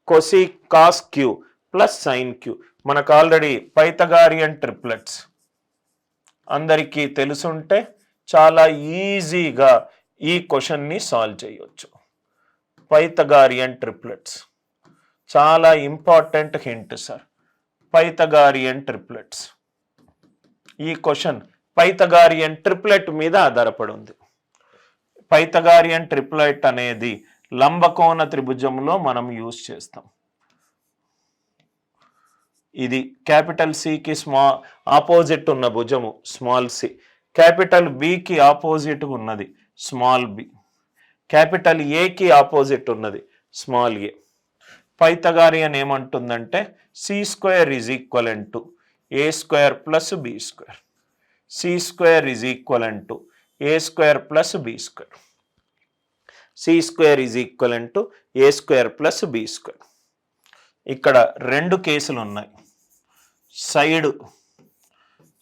Cosec cos Q plus sin Q. మనకు already Pythagorean triplets అందరికీ తెలుసుంటే చాలా ఈజీగా ఈ క్వశ్చన్ని సాల్వ్ చేయొచ్చు. పైథాగోరియన్ ట్రిప్లెట్స్ చాలా important hint sir. Pythagorean triplets, ఈ క్వశ్చన్ పైథాగోరియన్ ట్రిప్లెట్ మీద ఆధారపడి ఉంది. పైథాగోరియన్ ట్రిప్లెట్ అనేది లంబకోణ త్రిభుజంలో మనం యూజ్ చేస్తాం. ఇది క్యాపిటల్ సికి ఆపోజిట్ ఉన్న భుజము స్మాల్ సి, క్యాపిటల్ బికి ఆపోజిట్ ఉన్నది స్మాల్ బి, క్యాపిటల్ ఏకి ఆపోజిట్ ఉన్నది స్మాల్ ఏ. పైథాగోరియన్ ఏమంటుందంటే C square is equivalent to A square plus B square, C square is equivalent to A square plus B square, C square is equivalent to A square plus B square. ఇక్కడ రెండు కేసులు ఉన్నాయి.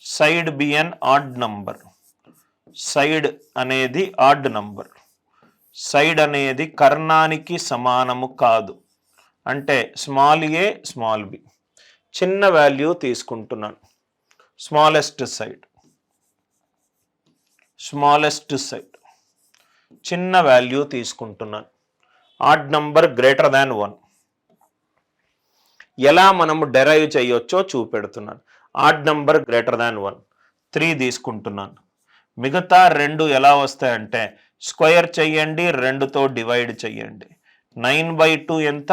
Side బిఎన్ odd number, side అనేది odd number, side అనేది కర్ణానికి సమానము కాదు అంటే స్మాల్ ఏ స్మాల్ బి. చిన్న వాల్యూ తీసుకుంటున్నాను, స్మాలెస్ట్ సైడ్ చిన్న వాల్యూ తీసుకుంటున్నాను. Odd number greater than 1. ఎలా మనము డెరైవ్ చేయొచ్చో చూపెడుతున్నాను. ఆడ్ నంబర్ గ్రేటర్ దాన్ 1 3 తీసుకుంటున్నాను. మిగతా రెండు ఎలా వస్తాయంటే స్క్వేర్ చెయ్యండి, 2తో డివైడ్ చెయ్యండి. 9/2 ఎంత?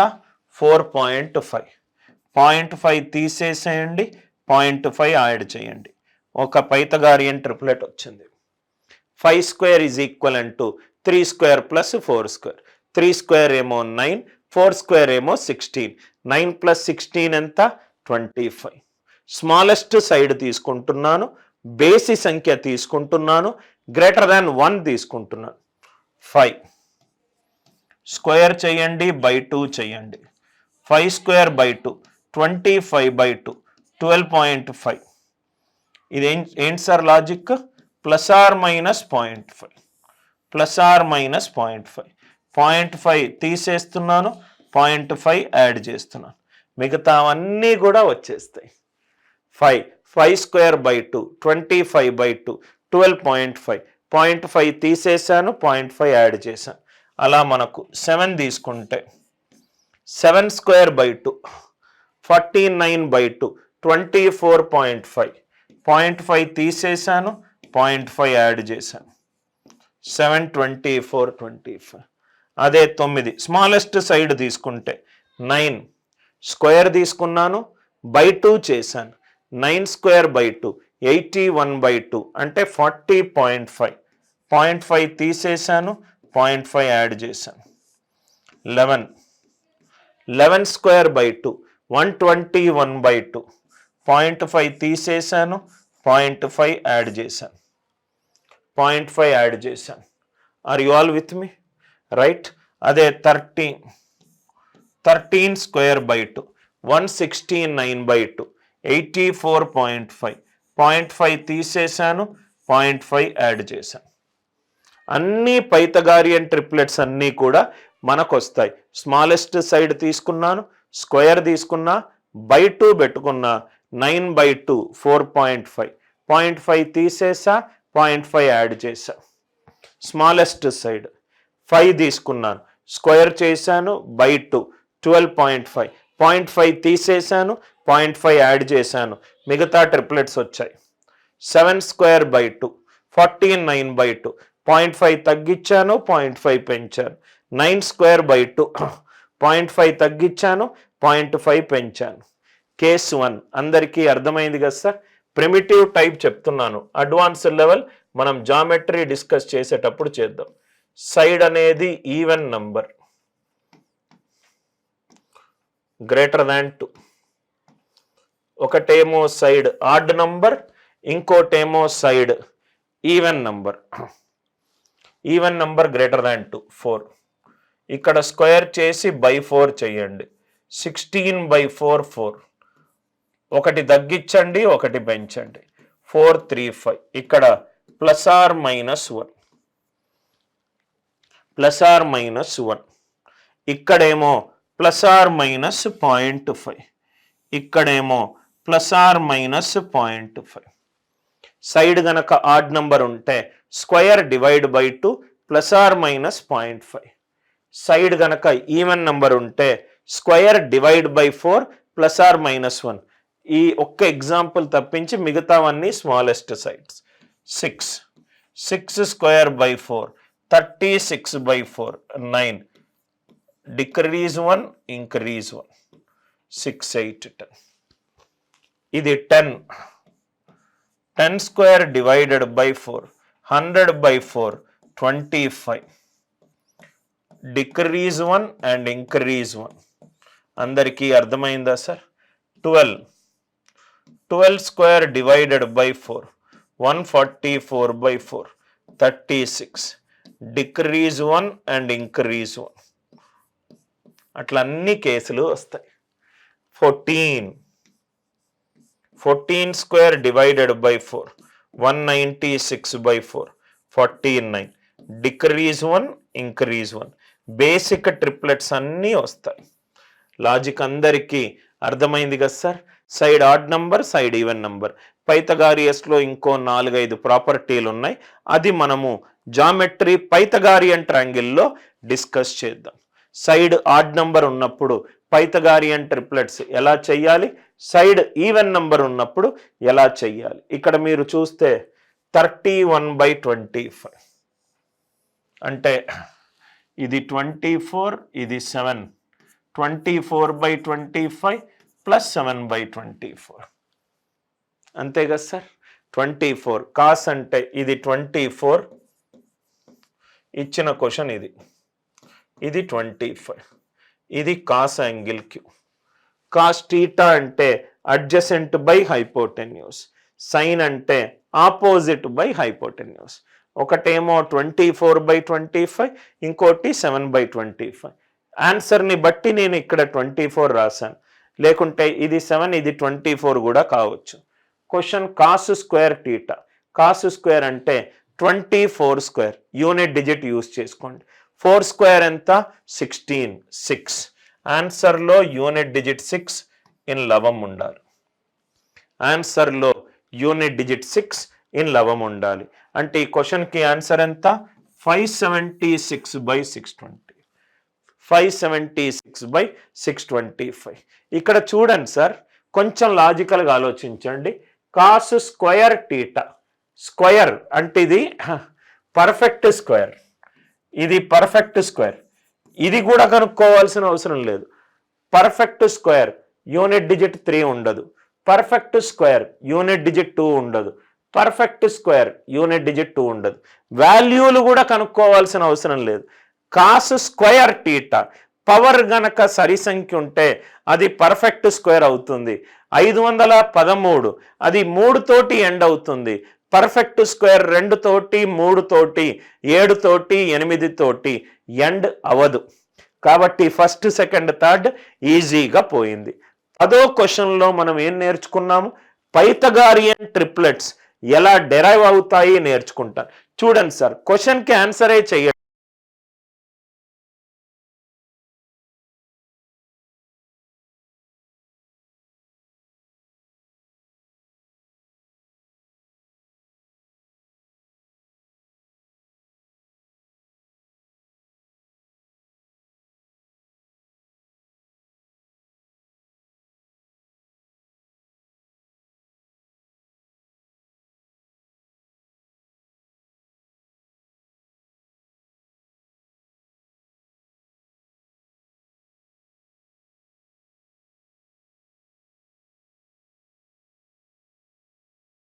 4.5. 0.5 తీసేసేయండి, 0.5 యాడ్ చేయండి. ఒక పైథాగోరియన్ ట్రిప్లెట్ వచ్చింది. 5 square is equivalent to 3 square plus 4 square. 3 square ఏమో 9, 4 స్క్వేర్ ఏమో 16. 9 ప్లస్ 16 ఎంత? 25. స్మాలెస్ట్ సైడ్ తీసుకుంటున్నాను, బేసి సంఖ్య తీసుకుంటున్నాను, గ్రేటర్ దాన్ 1 తీసుకుంటున్నాను. 5 స్క్వేర్ చేయండి, బై 2 చేయండి. 5 స్క్వేర్ బై 2 25/2 12.5. ఇది ఏంటి sir logic? Plus or minus 0.5, plus or minus 0.5. 0.5 తీసేస్తున్నాను, 0.5 యాడ్ చేస్తున్నాను. మిగతావన్నీ కూడా వచ్చేస్తాయి. 5 స్క్వేర్ బై 2 25/2 12.5. 0.5 తీసేసాను, 0.5 యాడ్ చేశాను. అలా మనకు 7 తీసుకుంటే 7 స్క్వేర్ బై 2 49/2 24.5. 0.5 తీసేసాను, 0.5 యాడ్ చేశాను. 7 24 25. అదే 9 స్మాలెస్ట్ సైడ్ తీసుకుంటే 9 స్క్వేర్ తీసుకున్నాను, బై 2 చేశాను. 9 స్క్వేర్ బై 2 81/2 అంటే 40.5. 0.5 తీసేసాను, 0.5 యాడ్ చేశాను. 11 స్క్వేర్ బై 2 121/2. 0.5 తీసేసాను, 0.5 యాడ్ చేశాను. 0.5 యాడ్ చేశాను. Are you all with me? Right. అదే 13 స్క్వేర్ బై 2 169/2 84.5. 0.5 తీసేసాను, 0.5 యాడ్ చేశాను. అన్ని పైథాగోరియన్ ట్రిప్లెట్స్ అన్నీ కూడా మనకు వస్తాయి. స్మాలెస్ట్ సైడ్ తీసుకున్నాను, స్క్వేర్ తీసుకున్నా, బై 2 పెట్టుకున్నా. 9/2 4.5. 0.5 తీసేసా, 0.5 యాడ్ చేశా. స్మాలెస్ట్ సైడ్ 5 తీసుకున్నాను, స్క్వేర్ చేశాను, బై 2 12.5. 0.5 తీసేసాను, 0.5 యాడ్ చేశాను. మిగతా ట్రిప్లెట్స్ వచ్చాయి. 7 స్క్వేర్ బై 2 49/2. 0.5 తగ్గించాను, 0.5 పెంచాను. 9 స్క్వేర్ బై 2 0.5 తగ్గించాను, 0.5 పెంచాను. కేస్ 1 అందరికీ అర్థమైంది కదా సార్? ప్రిమిటివ్ టైప్ చెప్తున్నాను, అడ్వాన్స్డ్ లెవెల్ మనం జామెట్రీ డిస్కస్ చేసేటప్పుడు చేద్దాం. సైడ్ అనేది ఈవెన్ నంబర్ గ్రేటర్ దాన్ 2. ఒకటేమో సైడ్ ఆడ్ నంబర్, ఇంకోటేమో side even number. Even number greater దాన్ 2 4. ఇక్కడ స్క్వేర్ చేసి బై 4 చేయండి. 16/4 4. ఒకటి తగ్గించండి, ఒకటి పెంచండి. 435. ఇక్కడ plus or minus 1, plus or minus 1. ఇక్కడేమో ప్లస్ ఆర్ మైనస్ 0.5, ఇక్కడేమో ప్లస్ ఆర్ మైనస్ 0.5. సైడ్ గనక ఆడ్ నంబర్ ఉంటే square divide by 2 plus or minus 0.5. Side గనక ఈవెన్ నంబర్ ఉంటే square divide by 4 plus or minus 1. ఈ ఒక్క ఎగ్జాంపుల్ తప్పించి మిగతావన్నీ smallest sides. 6 square by 4 36 by 4 9. Decrease 1 increase 1 6 8 10. ఇది 10 square divided by 4 100 by 4 25. Decrease 1 and increase 1. అందరికీ అర్థమైందా sir? 12 square divided by 4 144 by 4 36. Decrease 1 and increase 1. అట్లా అన్ని కేసులు వస్తాయి. 14 square divided by 4 196 by 4 49. Decrease 1 increase 1. Basic triplets అన్నీ వస్తాయి. లాజిక్ అందరికీ అర్థమైంది కదా sir? Side odd number, side even number. పైథాగోరియస్లో ఇంకో 4-5 ప్రాపర్టీలు ఉన్నాయి, అది మనము జామెట్రీ పైథాగోరియన్ ట్రయాంగిల్లో డిస్కస్ చేద్దాం. సైడ్ ఆడ్ నంబర్ ఉన్నప్పుడు పైథాగోరియన్ ట్రిప్లెట్స్ ఎలా చెయ్యాలి, సైడ్ ఈవెన్ నంబర్ ఉన్నప్పుడు ఎలా చెయ్యాలి. ఇక్కడ మీరు చూస్తే 31/25 అంటే ఇది 24, ఇది 7. 24/25 ప్లస్ 7/24 అంతే కదా సార్? 24 కాస్ అంటే ఇది 24 ఇచ్చిన క్వశ్చన్, ఇది 25. ఇది cos angle Q. Cos theta అంటే అడ్జసెంట్ బై హైపోటెన్యూస్. సైన్ అంటే ఆపోజిట్ బై హైపోటెన్యూస్. ఒకటేమో 24/25, ఇంకోటి 7/25. ఆన్సర్ని బట్టి నేను ఇక్కడ 24 రాశాను, లేకుంటే ఇది 7 ఇది 24 కూడా కావచ్చు. Question cos square theta. Cos square అంటే 24 స్క్వేర్, యూనిట్ డిజిట్ యూజ్ చేసుకోండి. 4 స్క్వేర్ ఎంత? 16 6. ఆన్సర్లో యూనిట్ డిజిట్ 6 ఇన్ లవం ఉండాలి. ఆన్సర్లో యూనిట్ డిజిట్ 6 ఇన్ లవం ఉండాలి. అంటే ఈ క్వశ్చన్కి ఆన్సర్ ఎంత? 576/620. 576/625. ఇక్కడ చూడండి సార్, కొంచెం లాజికల్గా ఆలోచించండి. కాస్ స్క్వయర్ టీటా, స్క్వయర్ అంటే ఇది పర్ఫెక్ట్ స్క్వేర్, ఇది పర్ఫెక్ట్ స్క్వేర్. ఇది కూడా కనుక్కోవాల్సిన అవసరం లేదు. పర్ఫెక్ట్ స్క్వేర్ యూనిట్ డిజిట్ 3 ఉండదు. పర్ఫెక్ట్ స్క్వేర్ యూనిట్ డిజిట్ 2 ఉండదు. పర్ఫెక్ట్ స్క్వేర్ యూనిట్ డిజిట్ 2 ఉండదు. వాల్యూలు కూడా కనుక్కోవాల్సిన అవసరం లేదు. కాస్ స్క్వేర్ టీటా పవర్ గనక సరి సంఖ్య ఉంటే అది పర్ఫెక్ట్ స్క్వేర్ అవుతుంది. 513 అది 3 తోటి ఎండ్ అవుతుంది. పర్ఫెక్ట్ స్క్వేర్ 2 తోటి 3 తోటి 7 తోటి 8 తోటి ఎండ్ అవదు. కాబట్టి ఫస్ట్ సెకండ్ థర్డ్ ఈజీగా పోయింది. 10వ క్వశ్చన్లో మనం ఏం నేర్చుకున్నాము? పైథాగోరియన్ ట్రిప్లెట్స్ ఎలా డెరైవ్ అవుతాయి నేర్చుకుంటాం. చూడండి సార్, క్వశ్చన్కి ఆన్సరే చెయ్యండి.